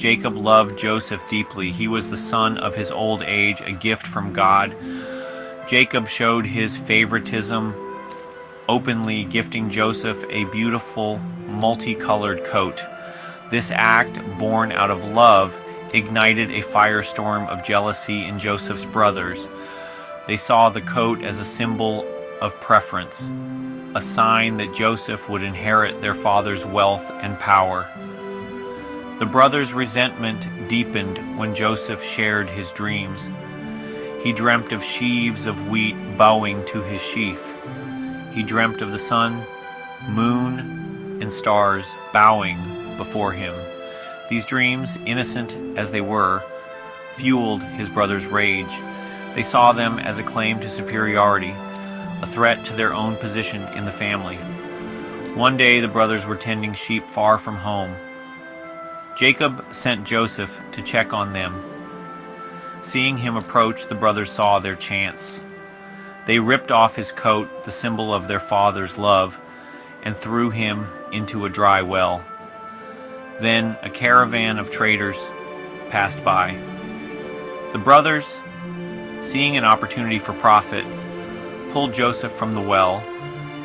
Jacob loved Joseph deeply. He was the son of his old age, a gift from God. Jacob showed his favoritism, openly gifting Joseph a beautiful, multicolored coat. This act, born out of love, ignited a firestorm of jealousy in Joseph's brothers. They saw the coat as a symbol of preference, a sign that Joseph would inherit their father's wealth and power. The brothers' resentment deepened when Joseph shared his dreams. He dreamt of sheaves of wheat bowing to his sheaf. He dreamt of the sun, moon, and stars bowing before him. These dreams, innocent as they were, fueled his brothers' rage. They saw them as a claim to superiority, a threat to their own position in the family. One day the brothers were tending sheep far from home. Jacob sent Joseph to check on them. Seeing him approach, the brothers saw their chance. They ripped off his coat, the symbol of their father's love, and threw him into a dry well. Then a caravan of traders passed by. The brothers, seeing an opportunity for profit, pulled Joseph from the well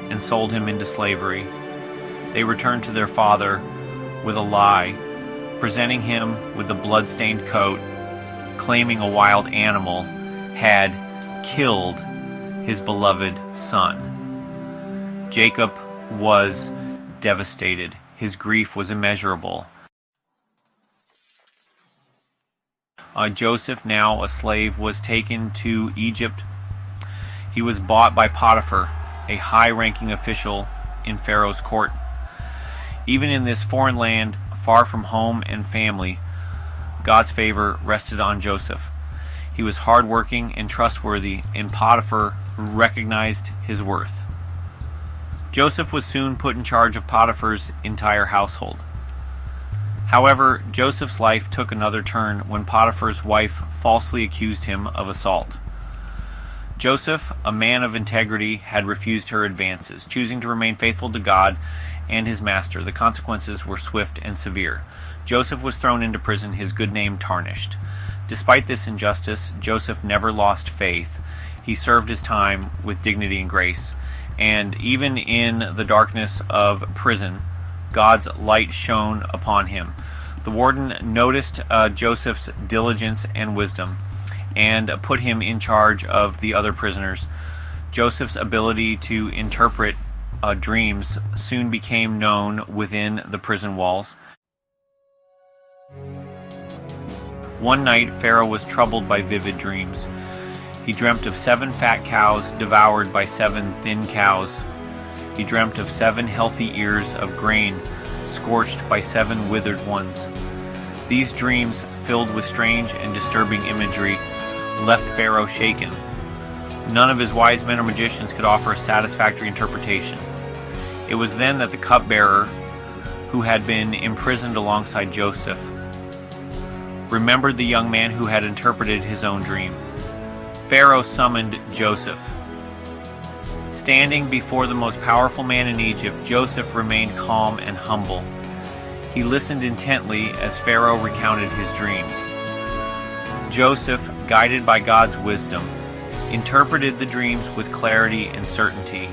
and sold him into slavery. They returned to their father with a lie, presenting him with the blood-stained coat, claiming a wild animal had killed his beloved son. Jacob was devastated. His grief was immeasurable. Joseph, now a slave, was taken to Egypt. He was bought by Potiphar, a high-ranking official in Pharaoh's court. Even in this foreign land, far from home and family, God's favor rested on Joseph. He was hardworking and trustworthy, and Potiphar recognized his worth. Joseph was soon put in charge of Potiphar's entire household. However, Joseph's life took another turn when Potiphar's wife falsely accused him of assault. Joseph, a man of integrity, had refused her advances, choosing to remain faithful to God and his master. The consequences were swift and severe. Joseph was thrown into prison, his good name tarnished. Despite this injustice, Joseph never lost faith. He served his time with dignity and grace. And even in the darkness of prison, God's light shone upon him. The warden noticed Joseph's diligence and wisdom and put him in charge of the other prisoners. Joseph's ability to interpret dreams soon became known within the prison walls. One night, Pharaoh was troubled by vivid dreams. He dreamt of 7 fat cows devoured by 7 thin cows. He dreamt of 7 healthy ears of grain scorched by 7 withered ones. These dreams, filled with strange and disturbing imagery, left Pharaoh shaken. None of his wise men or magicians could offer a satisfactory interpretation. It was then that the cupbearer, who had been imprisoned alongside Joseph, remembered the young man who had interpreted his own dream. Pharaoh summoned Joseph. Standing before the most powerful man in Egypt, Joseph remained calm and humble. He listened intently as Pharaoh recounted his dreams. Joseph, guided by God's wisdom, interpreted the dreams with clarity and certainty.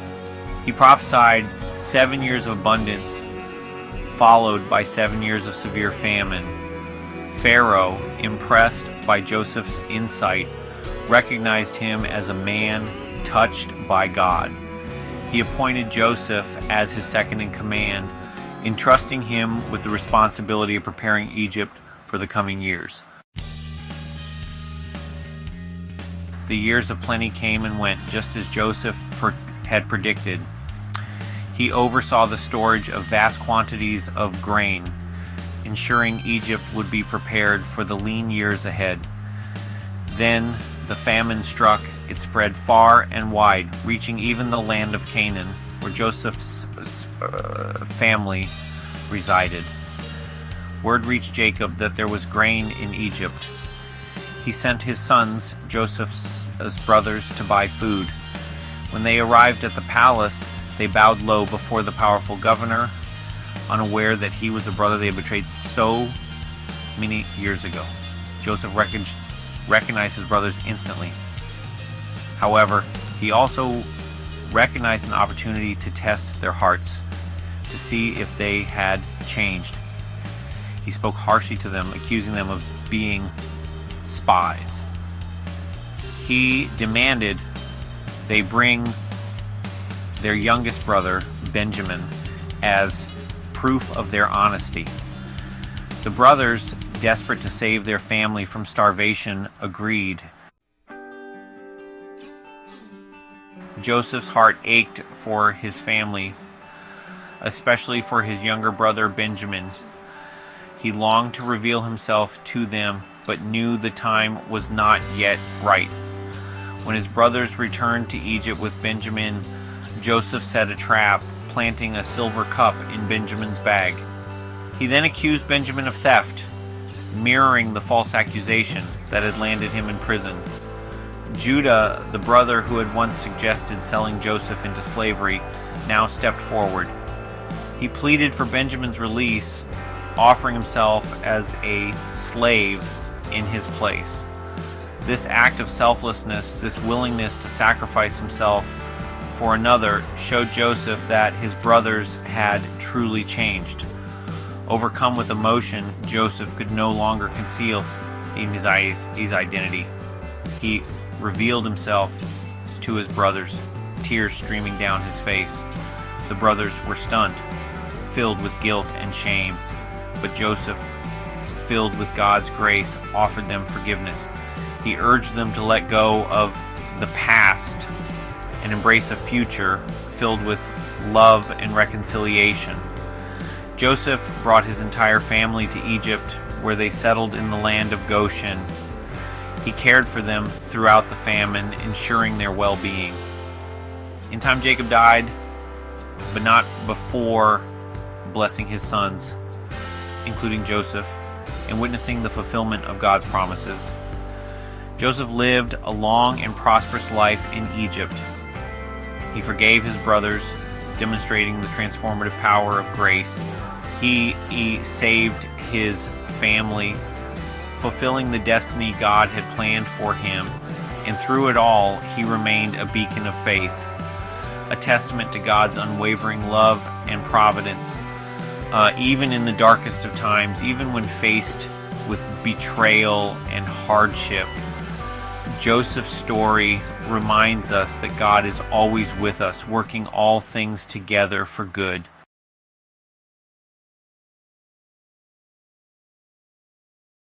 He prophesied 7 years of abundance, followed by 7 years of severe famine. Pharaoh, impressed by Joseph's insight, recognized him as a man touched by God. He appointed Joseph as his second in command, entrusting him with the responsibility of preparing Egypt for the coming years. The years of plenty came and went, just as Joseph had predicted. He oversaw the storage of vast quantities of grain, ensuring Egypt would be prepared for the lean years ahead. Then the famine struck. It spread far and wide, reaching even the land of Canaan, where Joseph's family resided. Word reached Jacob that there was grain in Egypt. He sent his sons, Joseph's brothers, to buy food. When they arrived at the palace, they bowed low before the powerful governor, unaware that he was the brother they had betrayed. So many years ago. Joseph recognized his brothers instantly. However, he also recognized an opportunity to test their hearts, to see if they had changed. He spoke harshly to them, accusing them of being spies. He demanded they bring their youngest brother, Benjamin, as proof of their honesty. The brothers, desperate to save their family from starvation, agreed. Joseph's heart ached for his family, especially for his younger brother Benjamin. He longed to reveal himself to them, but knew the time was not yet right. When his brothers returned to Egypt with Benjamin, Joseph set a trap, planting a silver cup in Benjamin's bag. He then accused Benjamin of theft, mirroring the false accusation that had landed him in prison. Judah, the brother who had once suggested selling Joseph into slavery, now stepped forward. He pleaded for Benjamin's release, offering himself as a slave in his place. This act of selflessness, this willingness to sacrifice himself for another, showed Joseph that his brothers had truly changed. Overcome with emotion, Joseph could no longer conceal his identity. He revealed himself to his brothers, tears streaming down his face. The brothers were stunned, filled with guilt and shame, but Joseph, filled with God's grace, offered them forgiveness. He urged them to let go of the past and embrace a future filled with love and reconciliation. Joseph brought his entire family to Egypt, where they settled in the land of Goshen. He cared for them throughout the famine, ensuring their well-being. In time, Jacob died, but not before blessing his sons, including Joseph, and witnessing the fulfillment of God's promises. Joseph lived a long and prosperous life in Egypt. He forgave his brothers, demonstrating the transformative power of grace. He saved his family, fulfilling the destiny God had planned for him, and through it all, he remained a beacon of faith, a testament to God's unwavering love and providence. Even in the darkest of times, even when faced with betrayal and hardship, Joseph's story reminds us that God is always with us, working all things together for good.